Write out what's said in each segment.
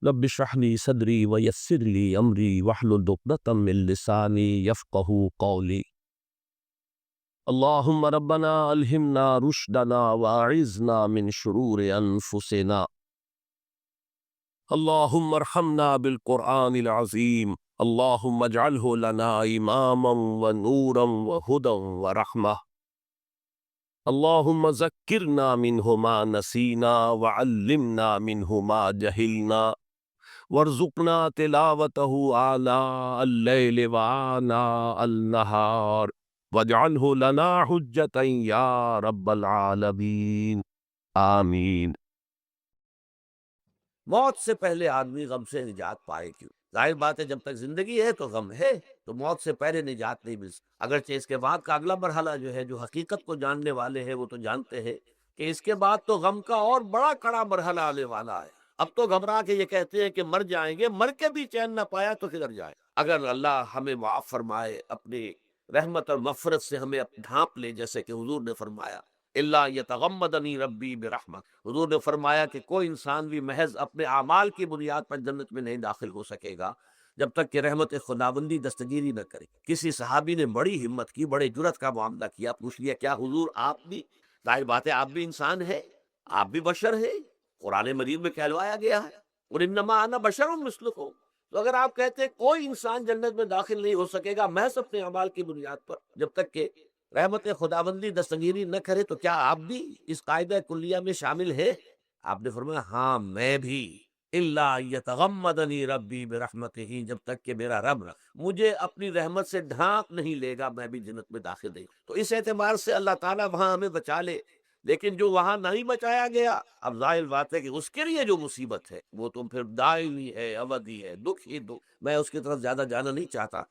رب اشرح لي صدري ويسر لي امري واحلل عقدة من لساني يفقهوا قولي. اللهم ربنا الهمنا رشدنا واعذنا من شرور انفسنا. اللهم ارحمنا بالقرآن العظيم. اللهم اجعله لنا اماما ونورا وهدى ورحمة. اللهم ذكرنا منه ما نسينا وعلمنا منه ما جهلنا وارزقنا تلاوته آناء الليل وآناء النهار واجعله لنا حجة یا رب العالمین آمین۔ موت سے پہلے آدمی غم سے نجات پائے کیوں؟ ظاہر بات ہے جب تک زندگی ہے تو غم ہے، تو موت سے پہلے نجات نہیں مل سکتی۔ اگرچہ اس کے بعد کا اگلا مرحلہ جو ہے، جو حقیقت کو جاننے والے ہیں وہ تو جانتے ہیں کہ اس کے بعد تو غم کا اور بڑا کڑا مرحلہ آنے والا ہے۔ اب تو گھبرا کے یہ کہتے ہیں کہ مر جائیں گے، مر کے بھی چین نہ پایا تو کدھر جائے؟ اگر اللہ ہمیں معاف فرمائے، اپنی رحمت اور مغفرت سے ہمیں ڈھانپ لے، جیسے کہ حضور نے فرمایا اللہ یتغمدنی ربی برحمت، حضور نے فرمایا کہ کوئی انسان بھی محض اپنے اعمال کی بنیاد پر جنت میں نہیں داخل ہو سکے گا جب تک کہ رحمت خداوندی دستگیری نہ کرے۔ کسی صحابی نے بڑی ہمت کی، بڑے جرأت کا معاملہ کیا، پوچھ لیا کیا حضور آپ بھی؟ ظاہر بات ہے آپ بھی انسان ہے، آپ بھی بشر ہے، قرآن مجید میں کہلوایا گیا ہے اور انما انا بشر مثلکم۔ تو اگر آپ کہتے ہیں کوئی انسان جنت میں داخل نہیں ہو سکے گا محض اپنے اعمال کی بنیاد پر جب تک کہ رحمت خداوندی دستگیری نہ کرے، تو کیا آپ بھی اس قاعدہ کلیہ میں شامل ہے؟ آپ نے فرمایا ہاں میں بھی، اللہ یتغمدنی ربی برحمتہ، جب تک کہ میرا رب مجھے اپنی رحمت سے ڈھانپ نہیں لے گا میں بھی جنت میں داخل نہیں۔ تو اس اعتبار سے اللہ تعالیٰ وہاں ہمیں بچا لے، لیکن جو وہاں نہیں بچایا گیا، اب ظاہر بات ہے کہ اس کے لیے جو مصیبت ہے وہ تو پھر دائمی ہے، ابدی ہے، دکھ ہی دکھ۔ میں اس کی طرف زیادہ جانا نہیں چاہتا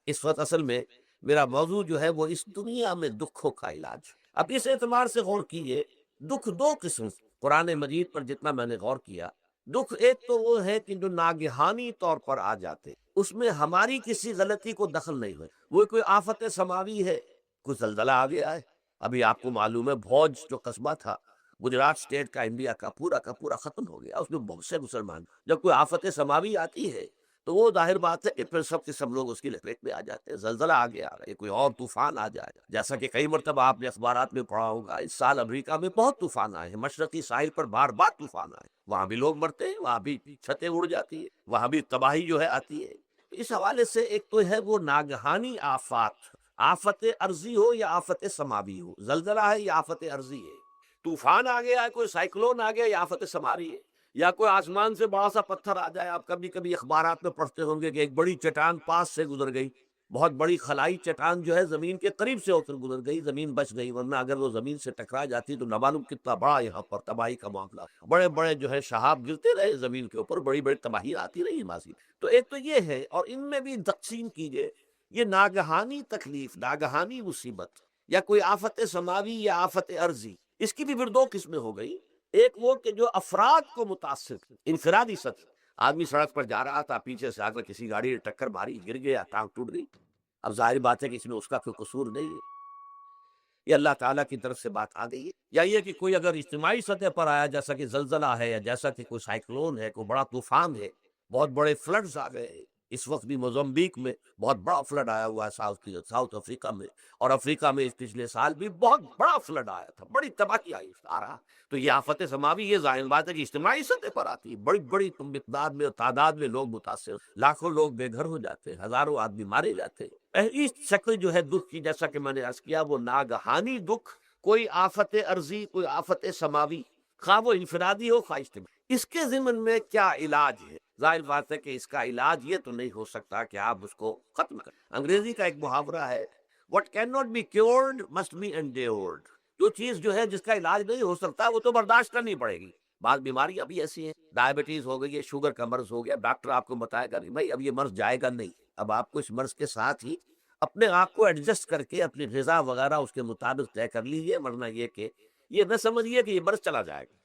اس وقت۔ اصل میں میرا موضوع جو ہے وہ اس دنیا میں دکھوں کا علاج۔ اب اس اعتبار سے غور کیجئے، دکھ دو قسم، قرآن مجید پر جتنا میں نے غور کیا، دکھ ایک تو وہ ہے کہ جو ناگہانی طور پر آ جاتے، اس میں ہماری کسی غلطی کو دخل نہیں ہوئے، وہ کوئی آفت سماوی ہے، کوئی زلزلہ آ گیا ہے۔ ابھی آپ کو معلوم ہے بھوج جو قصبہ تھا گجرات اسٹیٹ کا، انڈیا کا پورا ختم ہو گیا، اس میں بہت سے مسلمان۔ جب کوئی آفت سماوی آتی ہے تو وہ ظاہر بات ہے کہ پھر سب کے سب لوگ اس کی لپیٹ میں آ جاتے ہیں۔ زلزلہ آ گیا ہے، کوئی اور طوفان آ جائے، جیسا کہ کئی مرتبہ آپ نے اخبارات میں پڑھا ہوگا، اس سال امریکہ میں بہت طوفان آئے ہیں، مشرقی ساحل پر بار بار طوفان آئے، وہاں بھی لوگ مرتے ہیں، وہاں بھی چھتیں اڑ جاتی ہیں، وہاں بھی تباہی جو ہے آتی ہے۔ اس حوالے سے ایک تو ہے وہ ناگہانی آفات، آفت ارضی ہو یا آفت سماوی ہو، زلزلہ ہے یا آفت ارضی ہے، طوفان آ گیا ہے، کوئی سائیکلون آ گیا یا آفت سماوی ہے، یا کوئی آسمان سے بڑا سا پتھر آ جائے۔ آپ کبھی کبھی اخبارات میں پڑھتے ہوں گے کہ ایک بڑی چٹان پاس سے گزر گئی، بہت بڑی خلائی چٹان جو ہے زمین کے قریب سے ہو کر گزر گئی، زمین بچ گئی، ورنہ اگر وہ زمین سے ٹکرا جاتی تو نہ معلوم کتنا بڑا یہاں پر تباہی کا معاملہ، بڑے بڑے جو ہے شہاب گرتے رہے زمین کے اوپر، بڑی بڑی تباہی آتی رہی ماضی میں۔ تو ایک تو یہ ہے، اور ان میں بھی تقسیم کیجئے، یہ ناگہانی تکلیف، ناگہانی مصیبت، یا کوئی آفت سماوی یا آفت ارضی، اس کی بھی پھر دو قسمیں ہو گئی۔ ایک وہ کہ جو افراد کو متاثر، انفرادی سطح، آدمی سڑک پر جا رہا تھا، پیچھے سے آ کر کسی گاڑی نے ٹکر ماری، گر گیا، ٹانگ ٹوٹ گئی۔ اب ظاہر بات ہے کہ اس میں اس کا کوئی قصور نہیں ہے، یہ اللہ تعالیٰ کی طرف سے بات آ گئی ہے۔ یا یہ کہ کوئی اگر اجتماعی سطح پر آیا، جیسا کہ زلزلہ ہے، یا جیسا کہ کوئی سائیکلون ہے، کوئی بڑا طوفان ہے، بہت بڑے فلڈز آ گئے ہیں۔ اس وقت بھی موزمبیق میں بہت بڑا فلڈ آیا ہوا ہے، ساؤتھ افریقہ میں، اور افریقہ میں پچھلے سال بھی بہت بڑا فلڈ آیا تھا، بڑی تباہی آئی آ رہا۔ تو یہ آفت سماوی، یہ ظاہر بات ہے کہ اجتماعی سطح پر آتی ہے، بڑی بڑی مقدار میں اور تعداد میں لوگ متاثر، لاکھوں لوگ بے گھر ہو جاتے ہیں، ہزاروں آدمی مارے جاتے ہیں۔ پہلی شکل جو ہے دکھ کی، جیسا کہ میں نے عرض کیا، وہ ناگہانی دکھ، کوئی آفت ارضی، کوئی آفت سماوی، خواہ وہ انفرادی ہو خواہ اجتماعی۔ اس کے ضمن میں کیا علاج ہے؟ ظاہر بات ہے کہ اس کا علاج یہ تو نہیں ہو سکتا کہ آپ اس کو ختم کریں۔ انگریزی کا ایک محاورہ ہے، what cannot be cured must be endured۔ جو چیز جو ہے جس کا علاج نہیں ہو سکتا وہ تو برداشت کرنی پڑے گی۔ بعض بیماریاں بھی ایسی ہیں، ڈائبٹیز ہو گئی ہے، شوگر کا مرض ہو گیا، ڈاکٹر آپ کو بتائے گا نہیں بھائی اب یہ مرض جائے گا نہیں، اب آپ کو اس مرض کے ساتھ ہی اپنے آپ کو ایڈجسٹ کر کے اپنی غذا وغیرہ اس کے مطابق طے کر لیجیے، ورنہ یہ کہ یہ نہ سمجھیے کہ یہ مرض چلا جائے گا۔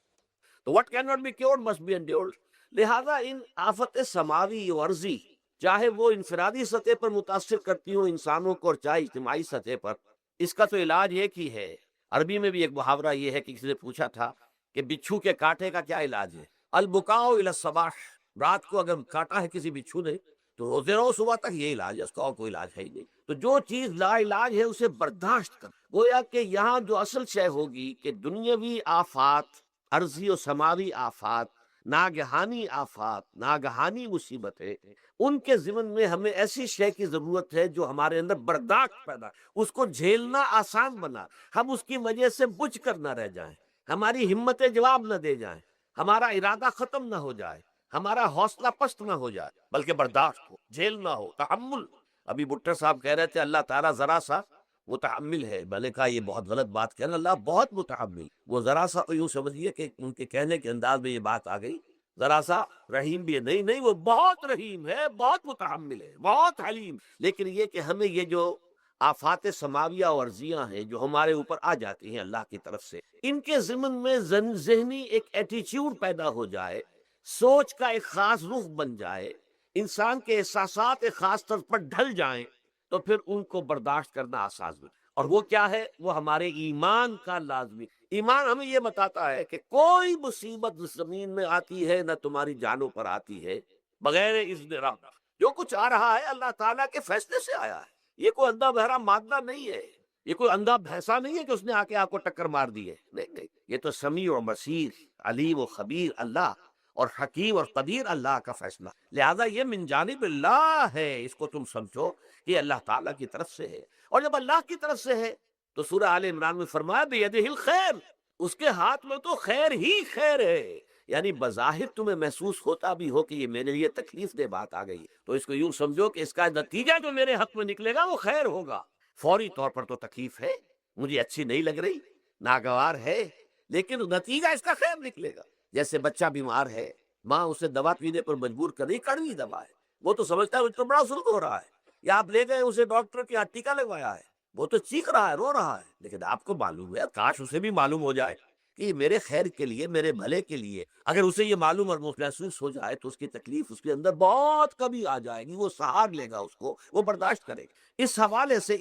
تو what cannot be cured must be endured۔ لہذا ان آفت سماوی و عرضی، چاہے وہ انفرادی سطح پر متاثر کرتی ہوں انسانوں کو اور چاہے اجتماعی سطح پر، اس کا تو علاج ایک ہی ہے۔ عربی میں بھی ایک محاورہ یہ ہے کہ کسی نے پوچھا تھا کہ بچھو کے کاٹے کا کیا علاج ہے؟ البکاء الی الصباح، رات کو اگر کاٹا ہے کسی بچھو نے تو روزے رہو صبح تک، یہ علاج ہے اس کا، اور کوئی علاج ہے ہی نہیں۔ تو جو چیز لا علاج ہے اسے برداشت کر، گویا کہ یہاں جو اصل شے ہوگی کہ دنیاوی آفات، عرضی و سماوی آفات، ناگہانی آفات، ناگہانی مصیبتیں، ان کے ضمن میں ہمیں ایسی شے کی ضرورت ہے جو ہمارے اندر برداشت پیدا، اس کو جھیلنا آسان بنا، ہم اس کی وجہ سے بجھ کر نہ رہ جائیں، ہماری ہمتیں جواب نہ دے جائیں، ہمارا ارادہ ختم نہ ہو جائے، ہمارا حوصلہ پست نہ ہو جائے، بلکہ برداشت ہو، جھیلنا ہو، تحمل۔ ابھی بٹر صاحب کہہ رہے تھے اللہ تعالیٰ ذرا سا متحمل ہے، میں نے کہا یہ بہت غلط بات کہنا، اللہ بہت متحمل، وہ ذرا سا یوں سمجھیے کہ ان کے کہنے کے انداز میں یہ بات آ گئی، ذرا سا رحیم بھی ہے، نہیں نہیں، وہ بہت رحیم ہے، بہت متحمل ہے، بہت حلیم۔ لیکن یہ کہ ہمیں یہ جو آفات سماویہ اور ارضیہ ہیں جو ہمارے اوپر آ جاتی ہیں اللہ کی طرف سے، ان کے ضمن میں ذہنی ایک ایٹیچیوڈ پیدا ہو جائے، سوچ کا ایک خاص رخ بن جائے، انسان کے احساسات ایک خاص طرز پر ڈھل جائیں، تو پھر ان کو برداشت کرنا آسان ہے۔ اور وہ کیا ہے؟ وہ ہمارے ایمان کا لازمی، ایمان ہمیں یہ بتاتا ہے کہ کوئی مصیبت اس زمین میں آتی ہے نہ تمہاری جانوں پر آتی ہے بغیر اذن رب، جو کچھ آ رہا ہے اللہ تعالیٰ کے فیصلے سے آیا ہے، یہ کوئی اندھا بہرا مادہ نہیں ہے، یہ کوئی اندھا بھینسا نہیں ہے کہ اس نے آ کے آپ کو ٹکر مار دی ہے، نہیں نہیں، یہ تو سمیع و بصیر، علیم و خبیر اللہ اور حکیم اور قدیر اللہ کا فیصلہ، لہذا یہ من جانب اللہ ہے، اس کو تم سمجھو کہ اللہ تعالیٰ کی طرف سے ہے۔ اور جب اللہ کی طرف سے ہے تو سورہ آل عمران میں فرمایا بیدہ الخیر، اس کے ہاتھ میں تو خیر ہی خیر ہے، یعنی بظاہر تمہیں محسوس ہوتا بھی ہو کہ یہ میرے لیے تکلیف دہ بات آ گئی، تو اس کو یوں سمجھو کہ اس کا نتیجہ جو میرے حق میں نکلے گا وہ خیر ہوگا۔ فوری طور پر تو تکلیف ہے، مجھے اچھی نہیں لگ رہی، ناگوار ہے، لیکن نتیجہ اس کا خیر نکلے گا۔ جیسے بچہ بیمار ہے، ماں اسے دوا پینے پر مجبور کر رہی، کڑوی دوا ہے، وہ تو سمجھتا ہے مجھ پر بڑا ظلم ہو رہا ہے، یا آپ لے گئے اسے ڈاکٹر کے یہاں ٹیکا لگوایا ہے، وہ تو چیخ رہا ہے، رو رہا ہے، لیکن آپ کو معلوم ہے، کاش اسے بھی معلوم ہو جائے کہ یہ میرے خیر کے لیے، میرے بھلے کے لیے، اگر اسے یہ معلوم اور محسوس ہو جائے تو اس کی تکلیف اس کے اندر بہت کمی آ جائے گی، وہ سہار لے گا، اس کو وہ برداشت کرے گا۔ اس حوالے سے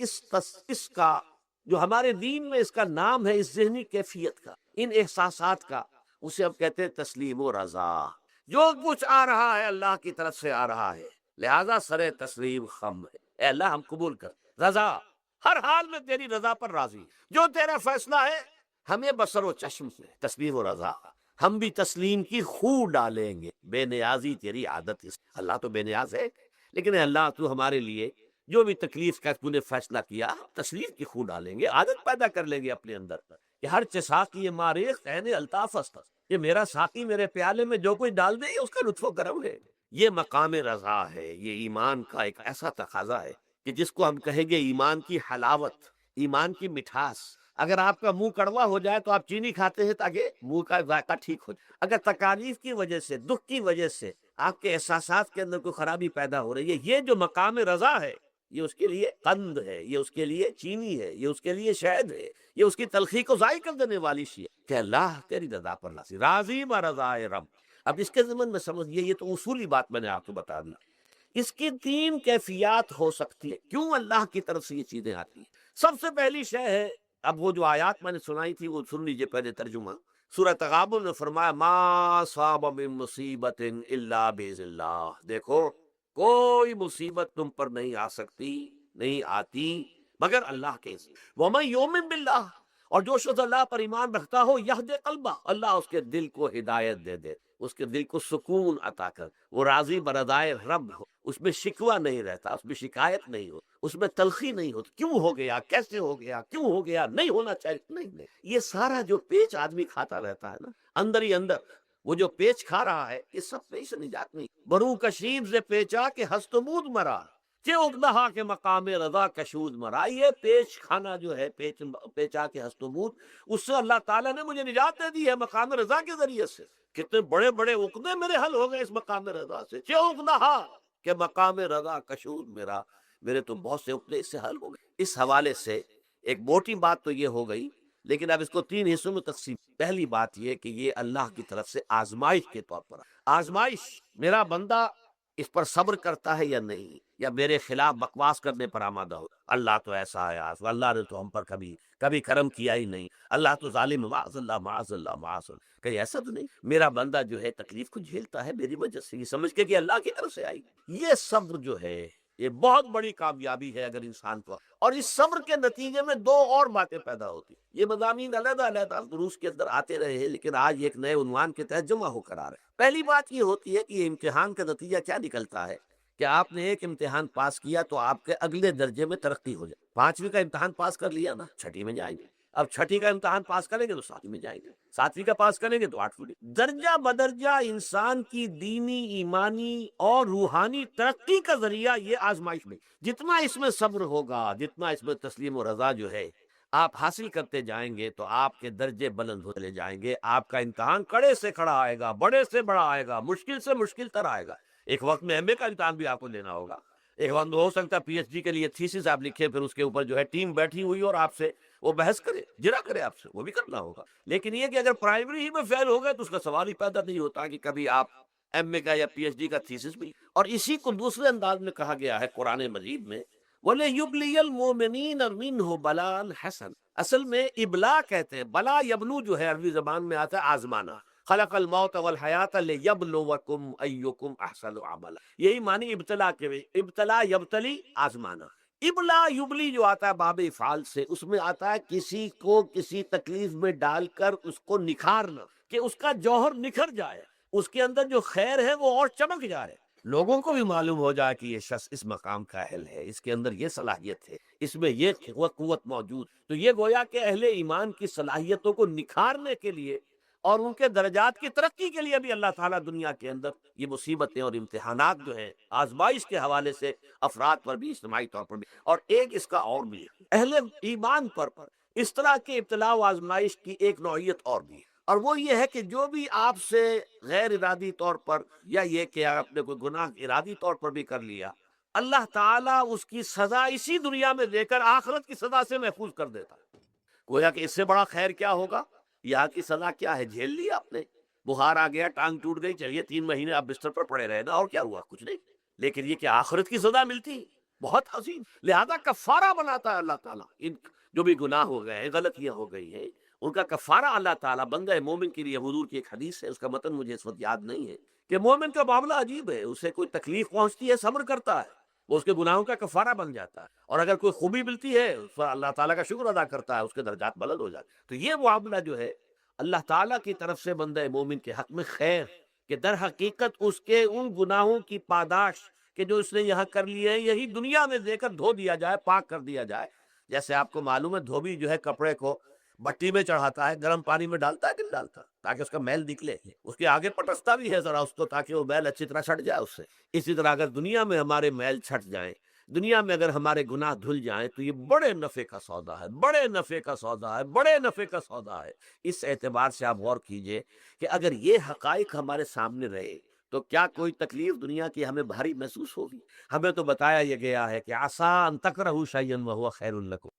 اس کا جو ہمارے دین میں اس کا نام ہے، اس ذہنی کیفیت کا، ان احساسات کا، اسے ہم کہتے ہیں تسلیم و رضا۔ جو کچھ آ رہا ہے اللہ کی طرف سے آ رہا ہے، لہذا سر تسلیم خم ہے، اے اللہ ہم قبول کر، رضا، ہر حال میں تیری رضا پر راضی، جو تیرا فیصلہ ہے ہمیں بصر و چشم سے تسلیم و رضا، ہم بھی تسلیم کی خو ڈالیں گے، بے نیازی تیری عادت ہے، اللہ تو بے نیاز ہے، لیکن اے اللہ تو ہمارے لیے جو بھی تکلیف کا تو نے فیصلہ کیا، تسلیم کی خو ڈالیں گے، عادت پیدا کر لیں گے اپنے اندر کہ ہر چساقی ماریخ عین الطاف است، یہ میرا ساقی میرے پیالے میں جو کوئی ڈال دے اس کا لطف و کرم ہے۔ یہ مقام رضا ہے، یہ ایمان کا ایک ایسا تقاضا ہے کہ جس کو ہم کہیں گے ایمان کی حلاوت، ایمان کی مٹھاس۔ اگر آپ کا منہ کڑوا ہو جائے تو آپ چینی کھاتے ہیں تاکہ منہ کا ذائقہ ٹھیک ہو جائے، اگر تکالیف کی وجہ سے، دکھ کی وجہ سے آپ کے احساسات کے اندر کوئی خرابی پیدا ہو رہی ہے، یہ جو مقام رضا ہے یہ اس کے لیے قند ہے، یہ اس کے لیے چینی ہے، یہ اس کے لیے شہد ہے، یہ اس کی تلخی کو ضائع کر دینے والی شیء ہے کہ اللہ تیری رضا پر راضی، راضی برضائے رب۔ اب اس کے ضمن میں سمجھئے، یہ تو اصولی بات میں نے آپ کو بتا دی، اس کی تین کیفیات ہو سکتی ہے، کیوں اللہ کی طرف سے یہ چیزیں آتی ہیں۔ سب سے پہلی شے ہے، اب وہ جو آیات میں نے سنائی تھی وہ سن لیجئے پہلے ترجمہ۔ سورہ تغابن میں فرمایا ما صاب من مصیبت الا باذن اللہ، دیکھو کوئی مصیبت تم پر نہیں آ سکتی، نہیں آتی مگر اللہ کے اذن۔ ومن یؤمن باللہ، اور جو شخص اللہ پر ایمان رکھتا ہو، یہد قلبہ، اللہ اس کے دل کو ہدایت دے دے، اس کے دل کو سکون عطا کر، وہ راضی برضائے رب ہو، اس میں شکوہ نہیں رہتا، اس میں شکایت نہیں ہو، اس میں تلخی نہیں ہوتی، کیوں ہو گیا، کیسے ہو گیا، کیوں ہو گیا، نہیں ہونا چاہیے، نہیں، یہ سارا جو پیچ آدمی کھاتا رہتا ہے نا اندر ہی اندر، وہ جو پیچ کھا رہا ہے، یہ سب پیچ سے نجات نہیں۔ برو کشید سے پیچا کہ ہستمود مرا، کہ اگدہا کے مقام رضا کشود مرا، یہ پیچ کھانا جو ہے، پیچا کے ہستمود، اس سے اللہ تعالیٰ نے مجھے نجات دے دی ہے مقام رضا کے ذریعے سے۔ کتنے بڑے بڑے عقدے میرے حل ہو گئے اس مقام رضا سے، کہ اگدہا کہ مقام رضا کشود میرا، میرے تو بہت سے عقدے اس سے حل ہو گئے۔ اس حوالے سے ایک موٹی بات تو یہ ہو گئی، لیکن اب اس کو تین حصوں میں تقسیم۔ پہلی بات یہ کہ یہ اللہ کی طرف سے آزمائش کے طور پر، آزمائش، میرا بندہ اس پر صبر کرتا ہے یا نہیں، یا میرے خلاف بکواس کرنے پر آمادہ ہو، اللہ تو ایسا ہے، اللہ نے تو ہم پر کبھی کبھی کرم کیا ہی نہیں، اللہ تو ظالم، معاذ اللہ معاذ اللہ معاذ اللہ، کہیں ایسا تو نہیں، میرا بندہ جو ہے تکلیف کو جھیلتا ہے میری وجہ سے، یہ سمجھ کے کہ اللہ کی طرف سے آئی۔ یہ صبر جو ہے یہ بہت بڑی کامیابی ہے اگر انسان کو، اور اس صبر کے نتیجے میں دو اور باتیں پیدا ہوتی، یہ مضامین علیحدہ علیحدہ دروس کے اندر آتے رہے ہیں لیکن آج ایک نئے عنوان کے تحت جمع ہو کر آ رہے ہیں۔ پہلی بات یہ ہوتی ہے کہ یہ امتحان کا نتیجہ کیا نکلتا ہے کہ آپ نے ایک امتحان پاس کیا تو آپ کے اگلے درجے میں ترقی ہو جائے، 5ویں کا امتحان پاس کر لیا نا، 6ٹھی میں جائیں گے، اب 6ٹھی کا امتحان پاس کریں گے تو 7ویں میں جائیں گے، 7ویں کا پاس کریں گے تو 8ویں، درجہ بدرجہ انسان کی دینی، ایمانی اور روحانی ترقی کا ذریعہ یہ آزمائش میں، جتنا اس میں صبر ہوگا، جتنا اس میں تسلیم و رضا جو ہے آپ حاصل کرتے جائیں گے تو آپ کے درجے بلند ہوتے جائیں گے، آپ کا امتحان کڑے سے کھڑا آئے گا، بڑے سے بڑا آئے گا، مشکل سے مشکل تر آئے گا۔ ایک وقت میں ایم اے کا امتحان بھی آپ کو دینا ہوگا، ایک وقت میں ہو سکتا ہے پی ایچ ڈی کے لیے تھیسس آپ لکھے، پھر اس کے اوپر جو ہے ٹیم بیٹھی ہوئی اور آپ سے وہ بحث کرے، جرا کرے آپ سے، وہ بھی کرنا ہوگا۔ لیکن یہ کہ اگر پرائمری ہی میں فیل ہو گئے تو اس کا سوال ہی پیدا نہیں ہوتا کہ کبھی آپ ایم اے کا یا پی ایچ ڈی کا تھیسس بھی، اور اسی کو دوسرے انداز میں کہا گیا ہے قرآن مجید میں، وَلِيُبْلِيَ الْمُؤْمِنِينَ مِنْهُ بَلَاءً حَسَنًا، اصل میں ابلا کہتے ہیں، بلا یبلو جو ہے عربی زبان میں آتا ہے آزمانا، خلق الموت والحیات لیبلوکم ایکم احسن عملا، یہی معنی ابتلا کے، ابتلا یبتلی آزمانا، ابلا یبلی جو آتا ہے باب افعال سے، اس میں آتا ہے کسی کو کسی تکلیف میں ڈال کر اس کو نکھارنا، کہ اس کا جوہر نکھر جائے، اس کے اندر جو خیر ہے وہ اور چمک جائے، لوگوں کو بھی معلوم ہو جائے کہ یہ شخص اس مقام کا اہل ہے، اس کے اندر یہ صلاحیت ہے، اس میں یہ قوت موجود، تو یہ گویا کہ اہل ایمان کی صلاحیتوں کو نکھارنے کے لیے اور ان کے درجات کی ترقی کے لیے بھی اللہ تعالیٰ دنیا کے اندر یہ مصیبتیں اور امتحانات جو ہیں آزمائش کے حوالے سے افراد پر بھی، اجتماعی طور پر بھی، اور ایک اس کا اور بھی ہے اہل ایمان پر اس طرح کے ابتلاء و آزمائش کی ایک نوعیت اور بھی ہے، اور وہ یہ ہے کہ جو بھی آپ سے غیر ارادی طور پر، یا یہ کہ آپ نے کوئی گناہ ارادی طور پر بھی کر لیا، اللہ تعالیٰ اس کی سزا اسی دنیا میں دے کر آخرت کی سزا سے محفوظ کر دیتا ہے۔ گویا کہ اس سے بڑا خیر کیا ہوگا؟ یہاں کی سزا کیا ہے؟ جھیل لی آپ نے، بخار آ گیا، ٹانگ ٹوٹ گئی، چلیے 3 مہینے آپ بستر پر پڑے رہے نا، اور کیا ہوا؟ کچھ نہیں، لیکن یہ کہ آخرت کی سزا ملتی، بہت عظیم، لہذا کفارہ بناتا ہے اللہ تعالیٰ، ان جو بھی گناہ ہو گئے ہیں، غلطیاں ہو گئی ہیں، ان کا کفارہ اللہ تعالیٰ بندہ مومن کے لیے، حضور کی ایک حدیث ہے، اس کا متن مجھے اس وقت یاد نہیں ہے، کہ مومن کا معاملہ عجیب ہے، اسے کوئی تکلیف پہنچتی ہے صبر کرتا ہے، وہ اس کے گناہوں کا کفارہ بن جاتا ہے، اور اگر کوئی خوبی ملتی ہے اس پر اللہ تعالیٰ کا شکر ادا کرتا ہے، اس کے درجات بلند ہو جاتے ہیں۔ تو یہ معاملہ جو ہے اللہ تعالیٰ کی طرف سے بندہ مومن کے حق میں خیر، کہ در حقیقت اس کے ان گناہوں کی پاداش کہ جو اس نے یہاں کر لیے ہیں، یہی دنیا میں دے کر دھو دیا جائے، پاک کر دیا جائے۔ جیسے آپ کو معلوم ہے دھوبی جو ہے کپڑے کو بٹی میں چڑھاتا ہے، گرم پانی میں ڈالتا ہے کہ نہیں ڈالتا، تاکہ اس کا میل نکلے، اس کے آگے پٹستا بھی ہے ذرا اس کو، تاکہ وہ میل اچھی طرح چھٹ جائے اس سے۔ اسی طرح اگر دنیا میں ہمارے میل چھٹ جائیں، دنیا میں اگر ہمارے گناہ دھل جائیں، تو یہ بڑے نفع کا سودا ہے، بڑے نفع کا سودا ہے، بڑے نفع کا سودا ہے۔ اس اعتبار سے آپ غور کیجئے کہ اگر یہ حقائق ہمارے سامنے رہے تو کیا کوئی تکلیف دنیا کی ہمیں بھاری محسوس ہوگی؟ ہمیں تو بتایا یہ گیا ہے کہ عسیٰ ان تکرہوا شیئا وہو خیر لکم،